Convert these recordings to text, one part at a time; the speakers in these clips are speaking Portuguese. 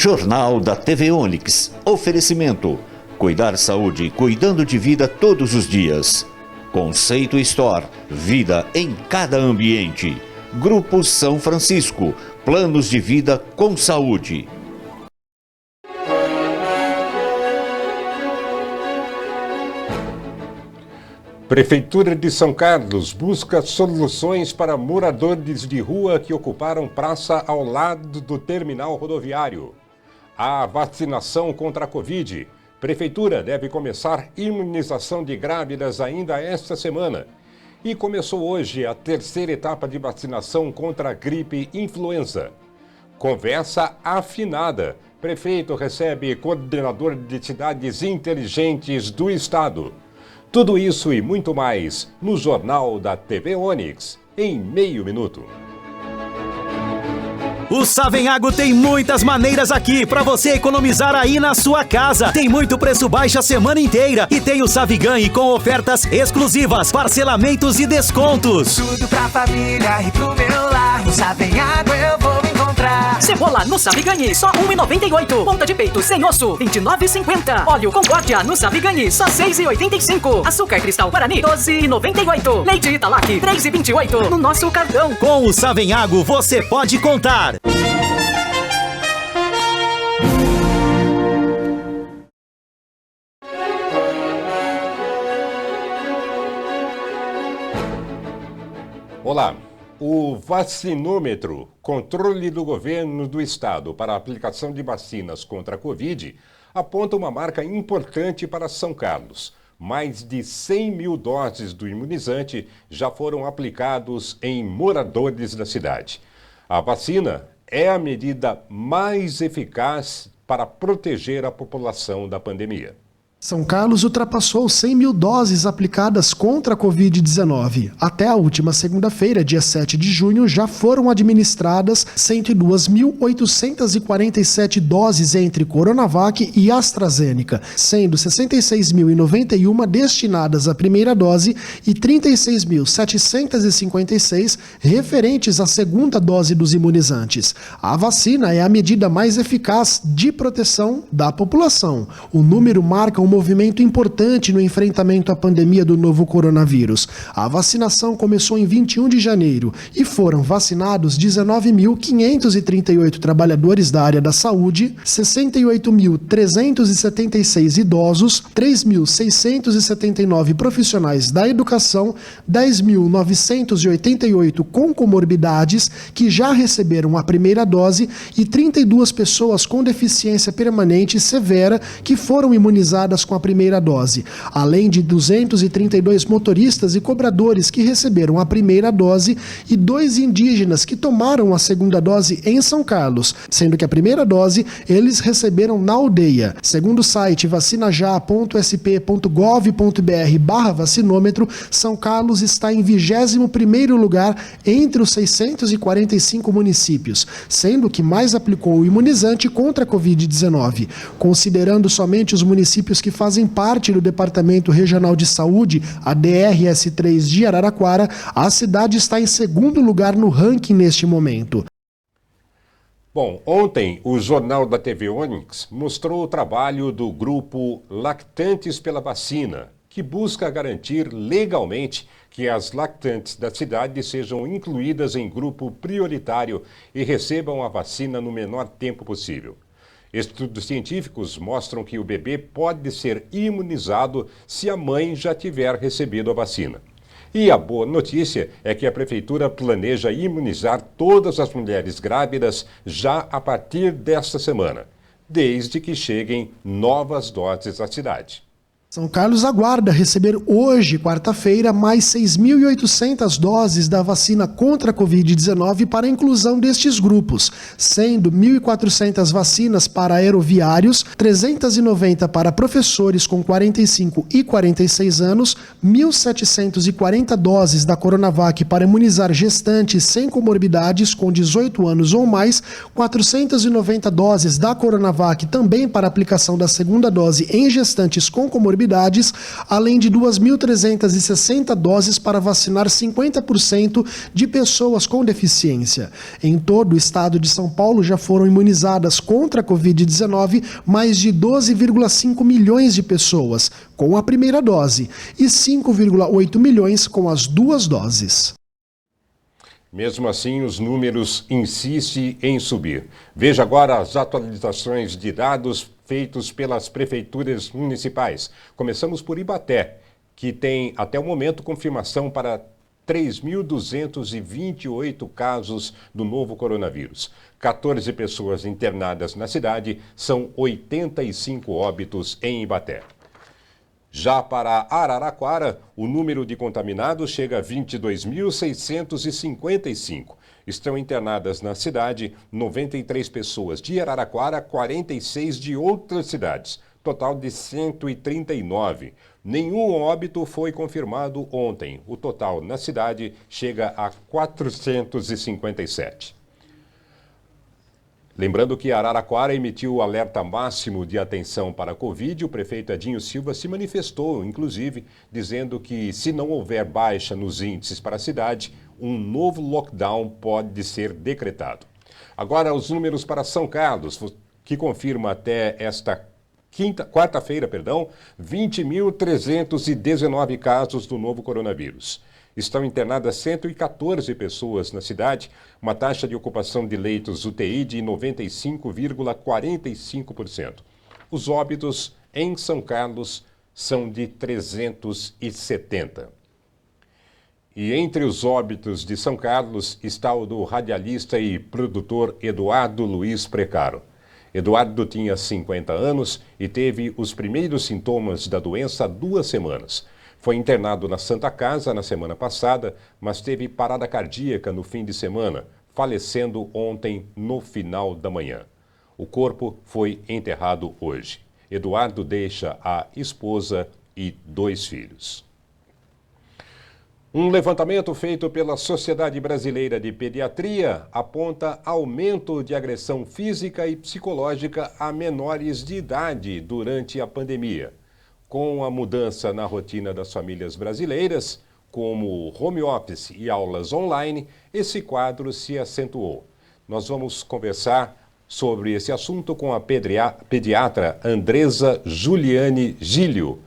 Jornal da TV Onix. Oferecimento: cuidar saúde, cuidando de vida todos os dias. Conceito Store. Vida em cada ambiente. Grupo São Francisco. Planos de vida com saúde. Prefeitura de São Carlos busca soluções para moradores de rua que ocuparam praça ao lado do terminal rodoviário. A vacinação contra a Covid. Prefeitura deve começar imunização de grávidas ainda esta semana. E começou hoje a terceira etapa de vacinação contra a gripe influenza. Conversa afinada. Prefeito recebe coordenador de cidades inteligentes do estado. Tudo isso e muito mais no Jornal da TV Onix, em meio minuto. O Savenhago tem muitas maneiras aqui para você economizar aí na sua casa. Tem muito preço baixo a semana inteira e tem o Saviganhe com ofertas exclusivas, parcelamentos e descontos. Tudo pra família e pro meu lar, no Savenhago eu vou encontrar. Cebola no Saviganhe, só R$ 1,98. Ponta de peito sem osso, R$ 29,50. Óleo Concórdia no Saviganhe, só R$ 6,85. Açúcar Cristal Guarani, R$ 12,98. Leite Italac, R$ 3,28. No nosso cartão. Com o Savenhago você pode contar. Olá, o vacinômetro, controle do governo do estado para a aplicação de vacinas contra a Covid, aponta uma marca importante para São Carlos. Mais de 100 mil doses do imunizante já foram aplicados em moradores da cidade. A vacina é a medida mais eficaz para proteger a população da pandemia. São Carlos ultrapassou 100 mil doses aplicadas contra a Covid-19. Até a última segunda-feira, dia 7 de junho, já foram administradas 102.847 doses entre Coronavac e AstraZeneca, sendo 66.091 destinadas à primeira dose e 36.756 referentes à segunda dose dos imunizantes. A vacina é a medida mais eficaz de proteção da população. O número marca um movimento importante no enfrentamento à pandemia do novo coronavírus. A vacinação começou em 21 de janeiro e foram vacinados 19.538 trabalhadores da área da saúde, 68.376 idosos, 3.679 profissionais da educação, 10.988 com comorbidades que já receberam a primeira dose e 32 pessoas com deficiência permanente severa que foram imunizadas com a primeira dose, além de 232 motoristas e cobradores que receberam a primeira dose e 2 indígenas que tomaram a segunda dose em São Carlos, sendo que a primeira dose eles receberam na aldeia. Segundo o site vacinajá.sp.gov.br/vacinômetro, São Carlos está em 21º lugar entre os 645 municípios, sendo que mais aplicou o imunizante contra a Covid-19. Considerando somente os municípios que fazem parte do Departamento Regional de Saúde, a DRS3 de Araraquara, a cidade está em segundo lugar no ranking neste momento. Bom, ontem o Jornal da TV Onix mostrou o trabalho do grupo Lactantes pela Vacina, que busca garantir legalmente que as lactantes da cidade sejam incluídas em grupo prioritário e recebam a vacina no menor tempo possível. Estudos científicos mostram que o bebê pode ser imunizado se a mãe já tiver recebido a vacina. E a boa notícia é que a Prefeitura planeja imunizar todas as mulheres grávidas já a partir desta semana, desde que cheguem novas doses à cidade. São Carlos aguarda receber hoje, quarta-feira, mais 6.800 doses da vacina contra a Covid-19 para a inclusão destes grupos, sendo 1.400 vacinas para aeroviários, 390 para professores com 45 e 46 anos, 1.740 doses da Coronavac para imunizar gestantes sem comorbidades com 18 anos ou mais, 490 doses da Coronavac também para aplicação da segunda dose em gestantes com comorbidades comorbidades, além de 2.360 doses para vacinar 50% de pessoas com deficiência. Em todo o estado de São Paulo já foram imunizadas contra a Covid-19 mais de 12,5 milhões de pessoas com a primeira dose e 5,8 milhões com as 2 doses. Mesmo assim, os números insistem em subir. Veja agora as atualizações de dados feitos pelas prefeituras municipais. Começamos por Ibaté, que tem até o momento confirmação para 3.228 casos do novo coronavírus. 14 pessoas internadas na cidade, são 85 óbitos em Ibaté. Já para Araraquara, o número de contaminados chega a 22.655. Estão internadas na cidade 93 pessoas de Araraquara, 46 de outras cidades. Total de 139. Nenhum óbito foi confirmado ontem. O total na cidade chega a 457. Lembrando que Araraquara emitiu o alerta máximo de atenção para a Covid, o prefeito Edinho Silva se manifestou, inclusive, dizendo que se não houver baixa nos índices para a cidade, um novo lockdown pode ser decretado. Agora, os números para São Carlos, que confirma até esta quarta-feira, 20.319 casos do novo coronavírus. Estão internadas 114 pessoas na cidade, uma taxa de ocupação de leitos UTI de 95,45%. Os óbitos em São Carlos são de 370. E entre os óbitos de São Carlos está o do radialista e produtor Eduardo Luiz Precaro. Eduardo tinha 50 anos e teve os primeiros sintomas da doença há 2 semanas. Foi internado na Santa Casa na semana passada, mas teve parada cardíaca no fim de semana, falecendo ontem no final da manhã. O corpo foi enterrado hoje. Eduardo deixa a esposa e 2 filhos. Um levantamento feito pela Sociedade Brasileira de Pediatria aponta aumento de agressão física e psicológica a menores de idade durante a pandemia. Com a mudança na rotina das famílias brasileiras, como home office e aulas online, esse quadro se acentuou. Nós vamos conversar sobre esse assunto com a pediatra Andresa Juliane Gílio.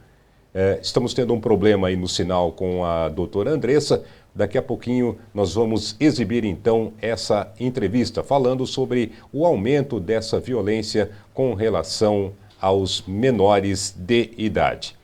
Estamos tendo um problema aí no sinal com a doutora Andressa. Daqui a pouquinho nós vamos exibir então essa entrevista falando sobre o aumento dessa violência com relação aos menores de idade.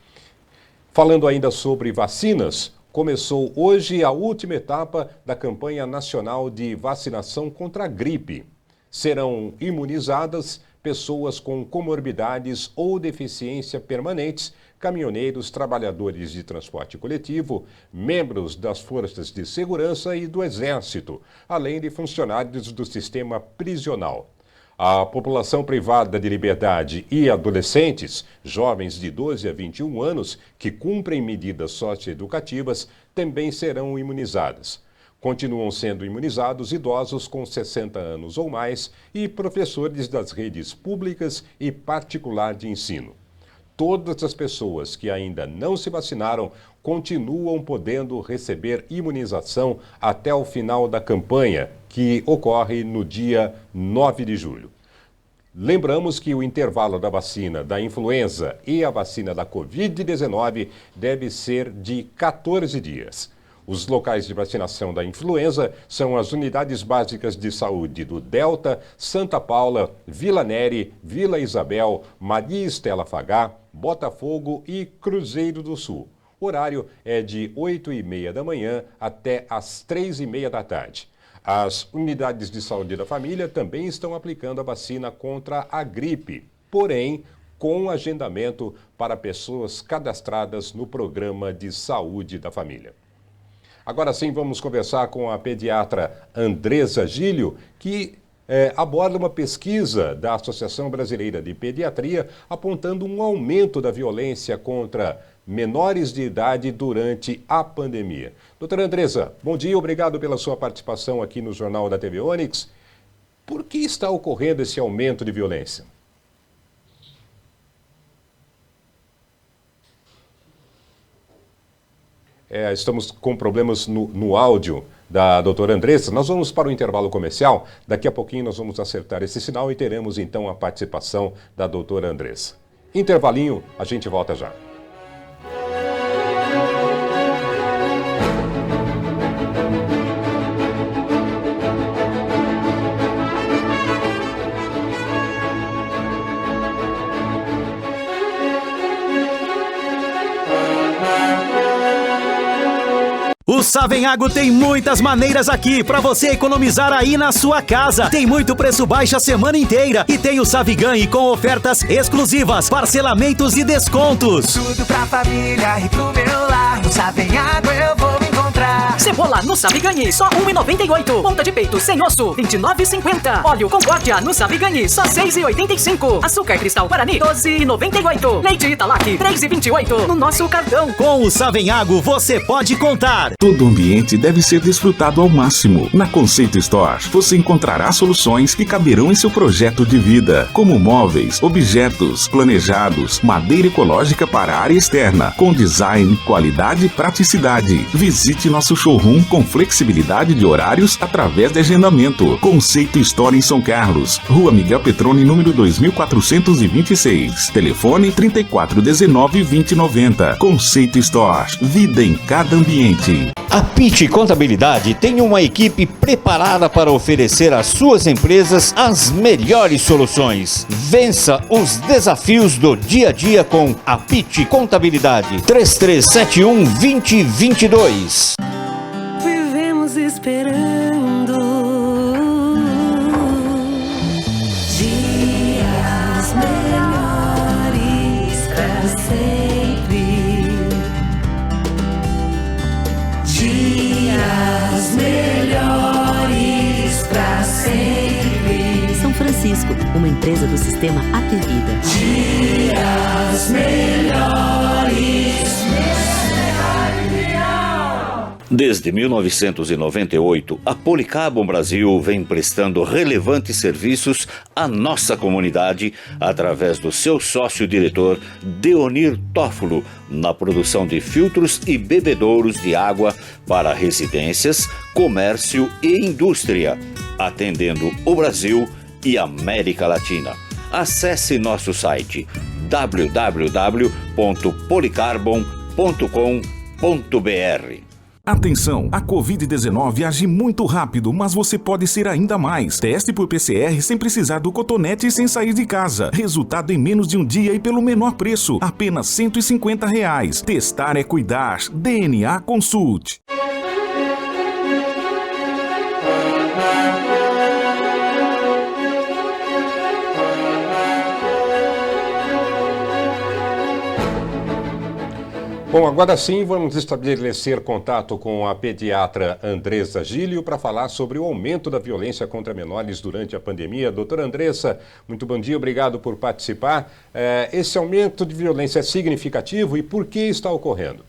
Falando ainda sobre vacinas, começou hoje a última etapa da campanha nacional de vacinação contra a gripe. Serão imunizadas pessoas com comorbidades ou deficiência permanentes, caminhoneiros, trabalhadores de transporte coletivo, membros das forças de segurança e do Exército, além de funcionários do sistema prisional. A população privada de liberdade e adolescentes, jovens de 12 a 21 anos, que cumprem medidas socioeducativas, também serão imunizadas. Continuam sendo imunizados idosos com 60 anos ou mais e professores das redes públicas e particular de ensino. Todas as pessoas que ainda não se vacinaram continuam podendo receber imunização até o final da campanha, que ocorre no dia 9 de julho. Lembramos que o intervalo da vacina da influenza e a vacina da Covid-19 deve ser de 14 dias. Os locais de vacinação da influenza são as unidades básicas de saúde do Delta, Santa Paula, Vila Neri, Vila Isabel, Maria Estela Fagá, Botafogo e Cruzeiro do Sul. O horário é de 8h30 da manhã até às 3h30 da tarde. As unidades de saúde da família também estão aplicando a vacina contra a gripe, porém com agendamento para pessoas cadastradas no programa de saúde da família. Agora sim, vamos conversar com a pediatra Andresa Gílio, que aborda uma pesquisa da Associação Brasileira de Pediatria apontando um aumento da violência contra menores de idade durante a pandemia. Doutora Andresa, bom dia, obrigado pela sua participação aqui no Jornal da TV Onix. Por que está ocorrendo esse aumento de violência? estamos com problemas no áudio da doutora Andressa. Nós vamos para o intervalo comercial. Daqui a pouquinho nós vamos acertar esse sinal e teremos então a participação da doutora Andressa. Intervalinho, a gente volta já. O Savenhago tem muitas maneiras aqui para você economizar aí na sua casa. Tem muito preço baixo a semana inteira e tem o Saviganhe com ofertas exclusivas, parcelamentos e descontos. Tudo pra família e pro meu lar. No Savenhago eu vou encontrar. Cebola no Saviganhe, só R$ 1,98. Ponta de peito sem osso, R$ 29,50. Óleo Concórdia no Saviganhe, só R$ 6,85. Açúcar Cristal Guarani, R$ 12,98. Leite Italac, R$ 3,28. No nosso cartão. Com o Savenhago você pode contar. Todo ambiente deve ser desfrutado ao máximo. Na Conceito Store, você encontrará soluções que caberão em seu projeto de vida, como móveis, objetos, planejados, madeira ecológica para a área externa, com design, qualidade e praticidade. Visite nosso showroom com flexibilidade de horários através de agendamento. Conceito Store em São Carlos, Rua Miguel Petroni, número 2426. Telefone 3419-2090. Conceito Store. Vida em cada ambiente. A Pitti Contabilidade tem uma equipe preparada para oferecer às suas empresas as melhores soluções. Vença os desafios do dia a dia com a Pitti Contabilidade. 3371-2022. Vivemos esperando dias melhores pra sempre. Dias melhores pra sempre. São Francisco, uma empresa do sistema Apvida. Dias melhores. Desde 1998, a Policarbon Brasil vem prestando relevantes serviços à nossa comunidade através do seu sócio-diretor Deonir Tófolo na produção de filtros e bebedouros de água para residências, comércio e indústria, atendendo o Brasil e América Latina. Acesse nosso site www.policarbon.com.br. Atenção, a Covid-19 age muito rápido, mas você pode ser ainda mais. Teste por PCR sem precisar do cotonete e sem sair de casa. Resultado em menos de um dia e pelo menor preço, apenas R$ 150. Testar é cuidar. DNA Consult. Bom, agora sim vamos estabelecer contato com a pediatra Andressa Gílio para falar sobre o aumento da violência contra menores durante a pandemia. Doutora Andressa, muito bom dia, obrigado por participar. Esse aumento de violência é significativo e por que está ocorrendo?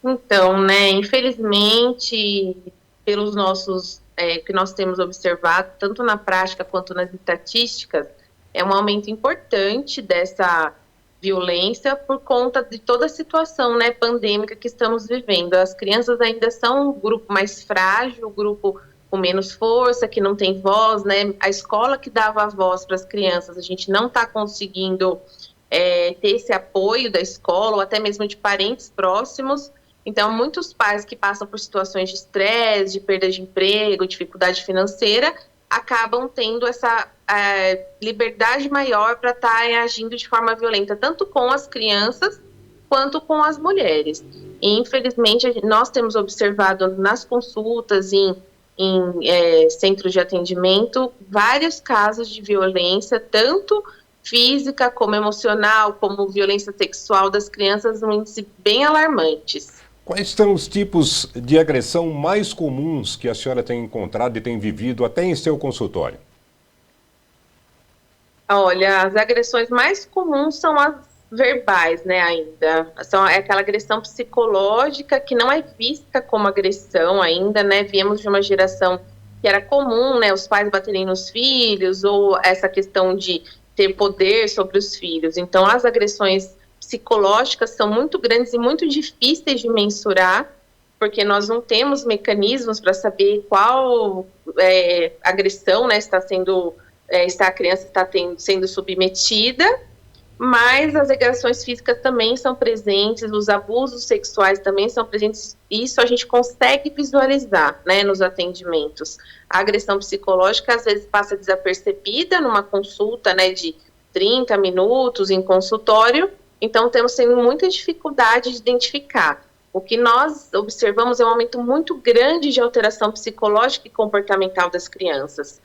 Então, infelizmente, pelos nossos, que nós temos observado, tanto na prática quanto nas estatísticas, é um aumento importante dessa violência por conta de toda a situação, pandêmica que estamos vivendo. As crianças ainda são um grupo mais frágil, um grupo com menos força, que não tem voz, A escola que dava voz para as crianças, a gente não está conseguindo ter esse apoio da escola ou até mesmo de parentes próximos. Então, muitos pais que passam por situações de estresse, de perda de emprego, dificuldade financeira, acabam tendo essa liberdade maior para estarem agindo de forma violenta, tanto com as crianças quanto com as mulheres. E, infelizmente, nós temos observado nas consultas, em centros de atendimento, vários casos de violência, tanto física como emocional, como violência sexual das crianças, um índice bem alarmantes. Quais são os tipos de agressão mais comuns que a senhora tem encontrado e tem vivido até em seu consultório? Olha, as agressões mais comuns são as verbais, ainda. É aquela agressão psicológica que não é vista como agressão ainda, Viemos de uma geração que era comum, os pais baterem nos filhos ou essa questão de ter poder sobre os filhos. Então, as agressões psicológicas são muito grandes e muito difíceis de mensurar, porque nós não temos mecanismos para saber qual agressão, né, a criança está sendo submetida, mas as agressões físicas também são presentes, os abusos sexuais também são presentes, isso a gente consegue visualizar, né, nos atendimentos. A agressão psicológica às vezes passa desapercebida numa consulta, né, de 30 minutos em consultório, então temos tendo muita dificuldade de identificar. O que nós observamos é um aumento muito grande de alteração psicológica e comportamental das crianças.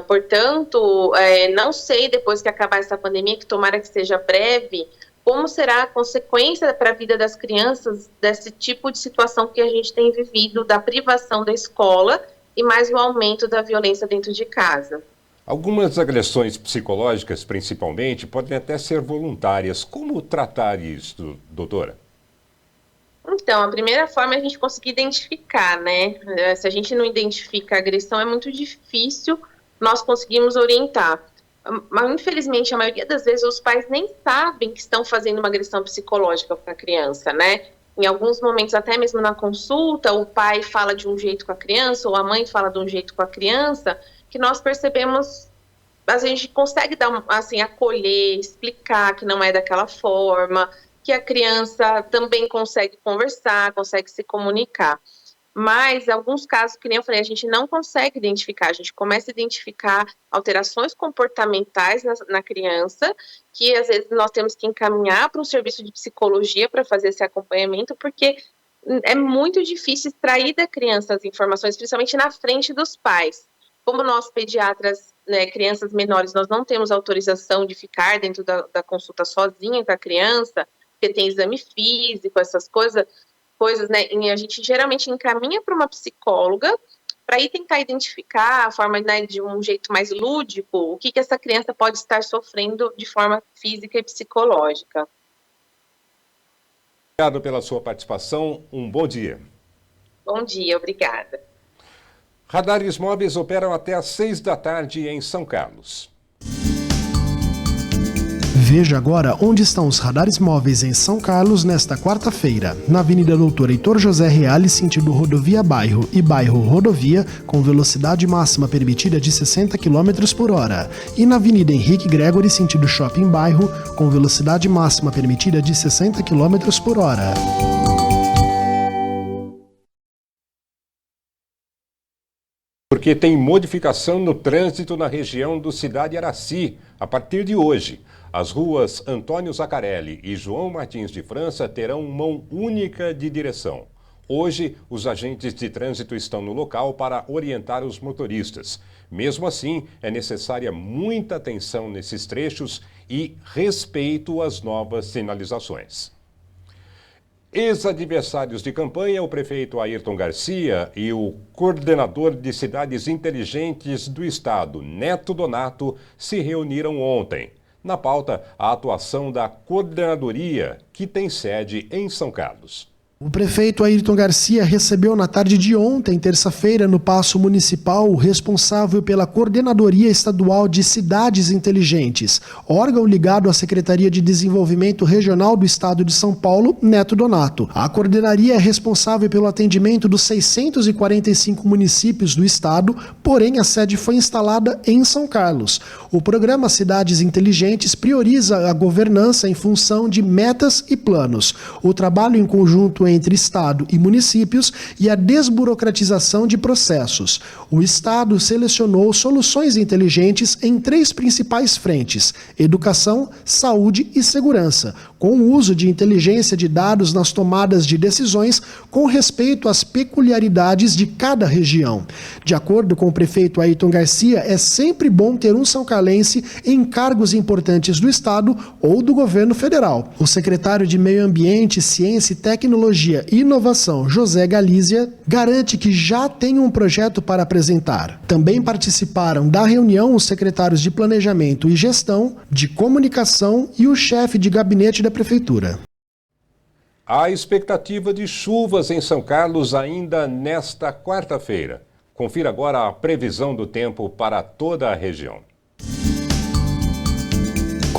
Portanto, não sei, depois que acabar essa pandemia, que tomara que seja breve, como será a consequência para a vida das crianças desse tipo de situação que a gente tem vivido, da privação da escola e mais o aumento da violência dentro de casa. Algumas agressões psicológicas, principalmente, podem até ser voluntárias. Como tratar isso, doutora? Então, a primeira forma é a gente conseguir identificar, né? Se a gente não identifica a agressão, é muito difícil nós conseguirmos orientar. Mas, infelizmente, a maioria das vezes os pais nem sabem que estão fazendo uma agressão psicológica com a criança, né? Em alguns momentos, até mesmo na consulta, o pai fala de um jeito com a criança, ou a mãe fala de um jeito com a criança, que nós percebemos, a gente consegue dar, assim, acolher, explicar que não é daquela forma, que a criança também consegue conversar, consegue se comunicar. Mas, em alguns casos, que nem eu falei, a gente não consegue identificar, a gente começa a identificar alterações comportamentais na criança, que às vezes nós temos que encaminhar para um serviço de psicologia para fazer esse acompanhamento, porque é muito difícil extrair da criança as informações, principalmente na frente dos pais. Como nós, pediatras, né, crianças menores, nós não temos autorização de ficar dentro da consulta sozinha com a criança, porque tem exame físico, essas coisas, né, e a gente geralmente encaminha para uma psicóloga para ir tentar identificar a forma, né, de um jeito mais lúdico, o que essa criança pode estar sofrendo de forma física e psicológica. Obrigado pela sua participação, um bom dia. Bom dia, obrigada. Radares móveis operam até às 6 da tarde em São Carlos. Veja agora onde estão os radares móveis em São Carlos nesta quarta-feira. Na Avenida Doutor Heitor José Reale, sentido Rodovia Bairro e Bairro Rodovia, com velocidade máxima permitida de 60 km por hora. E na Avenida Henrique Gregory, sentido Shopping Bairro, com velocidade máxima permitida de 60 km por hora. Porque tem modificação no trânsito na região do Cidade Araci. A partir de hoje, as ruas Antônio Zaccarelli e João Martins de França terão mão única de direção. Hoje, os agentes de trânsito estão no local para orientar os motoristas. Mesmo assim, é necessária muita atenção nesses trechos e respeito às novas sinalizações. Ex-adversários de campanha, o prefeito Ayrton Garcia e o coordenador de cidades inteligentes do estado, Neto Donato, se reuniram ontem. Na pauta, a atuação da coordenadoria, que tem sede em São Carlos. O prefeito Ayrton Garcia recebeu na tarde de ontem, terça-feira, no Paço Municipal, o responsável pela Coordenadoria Estadual de Cidades Inteligentes, órgão ligado à Secretaria de Desenvolvimento Regional do Estado de São Paulo, Neto Donato. A coordenaria é responsável pelo atendimento dos 645 municípios do estado, porém a sede foi instalada em São Carlos. O programa Cidades Inteligentes prioriza a governança em função de metas e planos. O trabalho em conjunto entre Estado e municípios e a desburocratização de processos. O Estado selecionou soluções inteligentes em 3 principais frentes: educação, saúde e segurança, com o uso de inteligência de dados nas tomadas de decisões com respeito às peculiaridades de cada região. De acordo com o prefeito Ayrton Garcia, é sempre bom ter um são carlense em cargos importantes do Estado ou do governo federal. O secretário de Meio Ambiente, Ciência e Tecnologia e Inovação, José Galícia, garante que já tem um projeto para apresentar. Também participaram da reunião os secretários de Planejamento e Gestão, de Comunicação e o chefe de gabinete da Prefeitura. Há expectativa de chuvas em São Carlos ainda nesta quarta-feira. Confira agora a previsão do tempo para toda a região.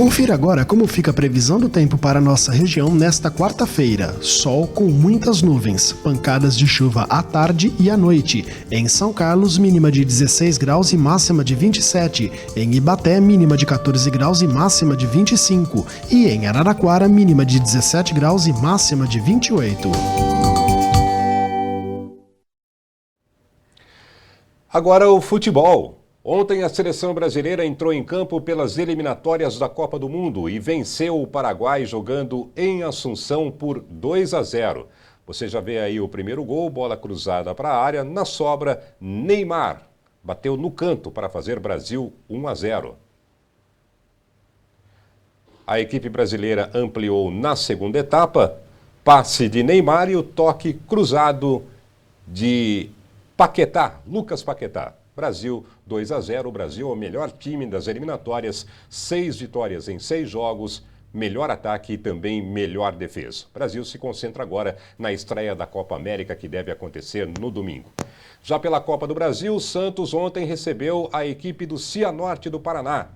Confira agora como fica a previsão do tempo para a nossa região nesta quarta-feira. Sol com muitas nuvens, pancadas de chuva à tarde e à noite. Em São Carlos, mínima de 16 graus e máxima de 27. Em Ibaté, mínima de 14 graus e máxima de 25. E em Araraquara, mínima de 17 graus e máxima de 28. Agora o futebol. Ontem a seleção brasileira entrou em campo pelas eliminatórias da Copa do Mundo e venceu o Paraguai jogando em Assunção por 2-0. Você já vê aí o primeiro gol, bola cruzada para a área, na sobra Neymar bateu no canto para fazer Brasil 1-0. A equipe brasileira ampliou na segunda etapa, passe de Neymar e o toque cruzado de Paquetá, Lucas Paquetá. Brasil 2-0, o Brasil é o melhor time das eliminatórias, 6 vitórias em 6 jogos, melhor ataque e também melhor defesa. O Brasil se concentra agora na estreia da Copa América que deve acontecer no domingo. Já pela Copa do Brasil, o Santos ontem recebeu a equipe do Cianorte do Paraná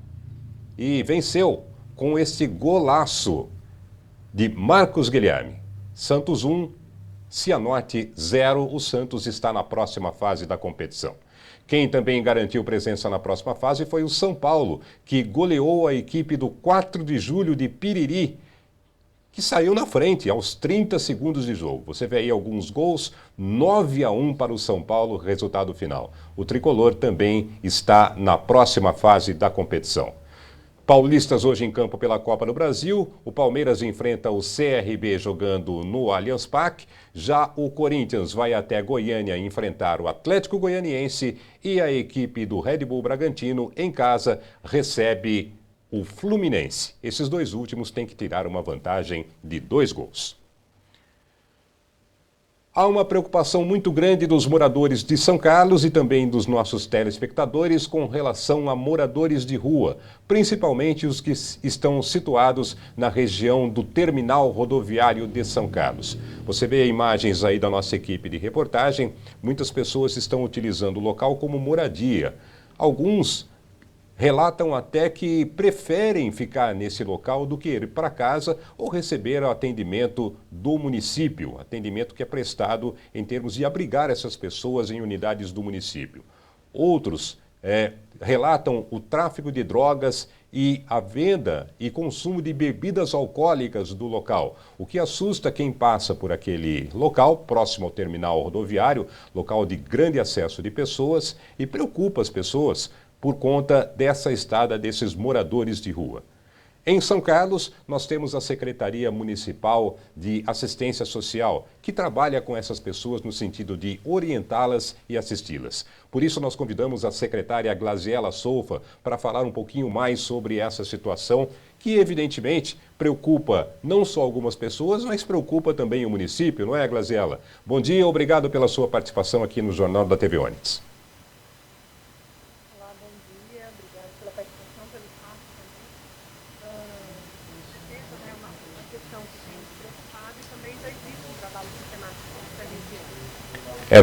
e venceu com esse golaço de Marcos Guilherme. Santos 1, Cianorte 0, o Santos está na próxima fase da competição. Quem também garantiu presença na próxima fase foi o São Paulo, que goleou a equipe do 4 de julho de Piriri, que saiu na frente aos 30 segundos de jogo. Você vê aí alguns gols, 9-1 para o São Paulo, resultado final. O tricolor também está na próxima fase da competição. Paulistas hoje em campo pela Copa do Brasil, o Palmeiras enfrenta o CRB jogando no Allianz Parque, já o Corinthians vai até Goiânia enfrentar o Atlético Goianiense e a equipe do Red Bull Bragantino em casa recebe o Fluminense. Esses dois últimos têm que tirar uma vantagem de 2 gols. Há uma preocupação muito grande dos moradores de São Carlos e também dos nossos telespectadores com relação a moradores de rua, principalmente os que estão situados na região do terminal rodoviário de São Carlos. Você vê imagens aí da nossa equipe de reportagem, muitas pessoas estão utilizando o local como moradia. Alguns relatam até que preferem ficar nesse local do que ir para casa ou receber o atendimento do município, atendimento que é prestado em termos de abrigar essas pessoas em unidades do município. Outros relatam o tráfico de drogas e a venda e consumo de bebidas alcoólicas do local, o que assusta quem passa por aquele local, próximo ao terminal rodoviário, local de grande acesso de pessoas, e preocupa as pessoas por conta dessa estada desses moradores de rua. Em São Carlos, nós temos a Secretaria Municipal de Assistência Social, que trabalha com essas pessoas no sentido de orientá-las e assisti-las. Por isso, nós convidamos a secretária Glaziela Soufa para falar um pouquinho mais sobre essa situação, que evidentemente preocupa não só algumas pessoas, mas preocupa também o município, não é, Glaziela? Bom dia, obrigado pela sua participação aqui no Jornal da TV Onix.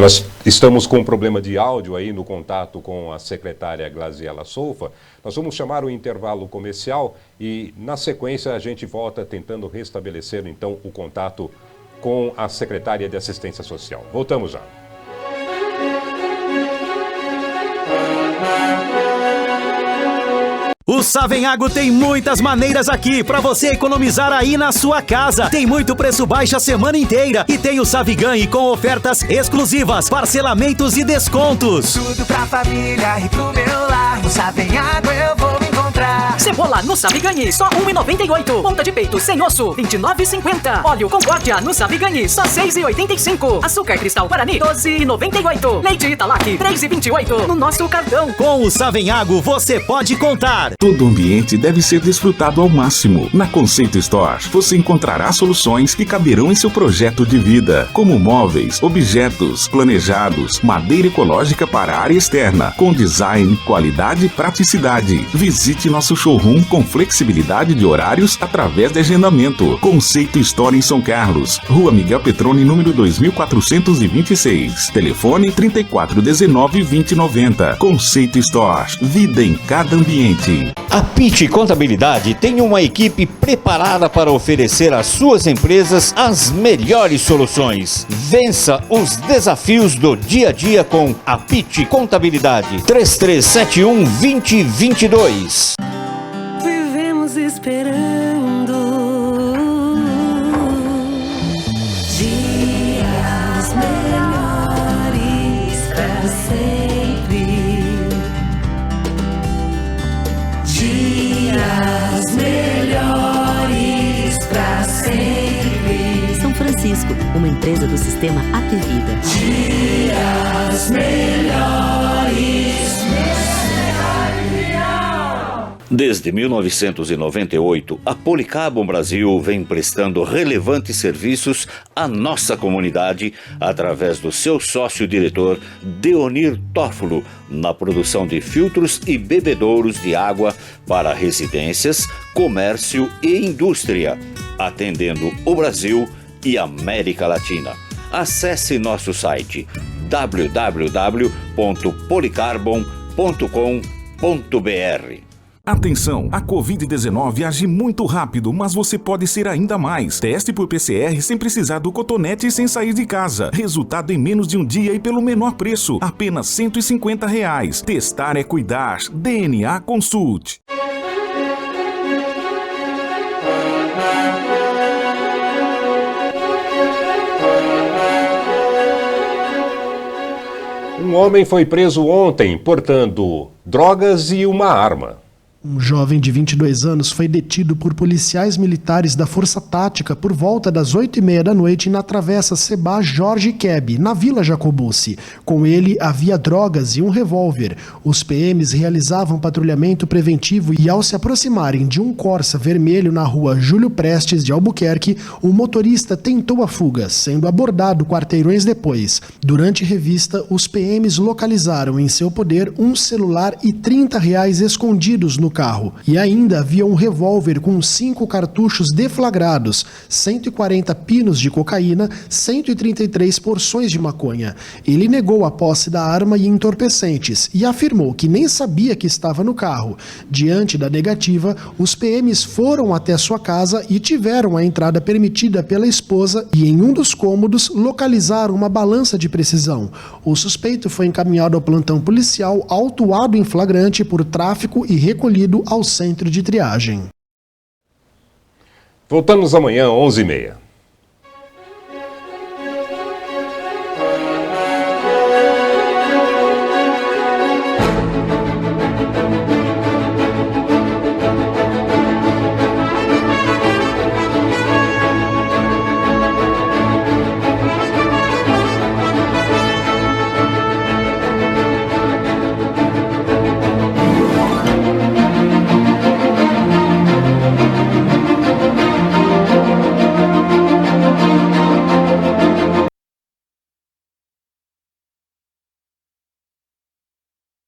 Nós estamos com um problema de áudio aí no contato com a secretária Glaziela Soufa. Nós vamos chamar o intervalo comercial e, na sequência, a gente volta tentando restabelecer, então, o contato com a secretária de Assistência Social. Voltamos já. O Savenhago tem muitas maneiras aqui para você economizar aí na sua casa. Tem muito preço baixo a semana inteira e tem o Saviganhe com ofertas exclusivas, parcelamentos e descontos. Tudo pra família e pro meu lar. No Savenhago eu vou encontrar. Cebola no Saviganhe, só R$ 1,98. Ponta de peito sem osso, R$ 29,50. Óleo Concórdia no Saviganhe, só R$ 6,85. Açúcar Cristal Guarani, R$ 12,98. Leite Italac, R$ 3,28. No nosso cartão. Com o Savenhago você pode contar. Todo ambiente deve ser desfrutado ao máximo. Na Conceito Store, você encontrará soluções que caberão em seu projeto de vida, como móveis, objetos, planejados, madeira ecológica para a área externa, com design, qualidade e praticidade. Visite nosso showroom com flexibilidade de horários através de agendamento. Conceito Store em São Carlos, Rua Miguel Petroni, número 2426. Telefone 3419-2090. Conceito Store, vida em cada ambiente. A Pitti Contabilidade tem uma equipe preparada para oferecer às suas empresas as melhores soluções. Vença os desafios do dia a dia com a Pitti Contabilidade. 3371-2022. Vivemos esperando dias melhores pra sempre. Dias melhores pra sempre. São Francisco, uma empresa do sistema Apvida. Dias melhores. Desde 1998, a Policarbon Brasil vem prestando relevantes serviços à nossa comunidade através do seu sócio-diretor Deonir Tófolo na produção de filtros e bebedouros de água para residências, comércio e indústria, atendendo o Brasil e América Latina. Acesse nosso site www.policarbon.com.br. Atenção, a Covid-19 age muito rápido, mas você pode ser ainda mais. Teste por PCR sem precisar do cotonete e sem sair de casa. Resultado em menos de um dia e pelo menor preço, apenas R$ 150. Testar é cuidar. DNA Consult. Um homem foi preso ontem portando drogas e uma arma. Um jovem de 22 anos foi detido por policiais militares da Força Tática por volta das 8h30 da noite na Travessa Seba Jorge Keb, na Vila Jacobucci. Com ele havia drogas e um revólver. Os PMs realizavam patrulhamento preventivo e ao se aproximarem de um Corsa vermelho na rua Júlio Prestes de Albuquerque, o motorista tentou a fuga, sendo abordado quarteirões depois. Durante revista, os PMs localizaram em seu poder um celular e R$30 escondidos no carro. E ainda havia um revólver com 5 cartuchos deflagrados, 140 pinos de cocaína, 133 porções de maconha. Ele negou a posse da arma e entorpecentes e afirmou que nem sabia que estava no carro. Diante da negativa, os PMs foram até sua casa e tiveram a entrada permitida pela esposa e em um dos cômodos localizaram uma balança de precisão. O suspeito foi encaminhado ao plantão policial, autuado em flagrante por tráfico e recolhido ao centro de triagem. Voltamos amanhã, 11h30.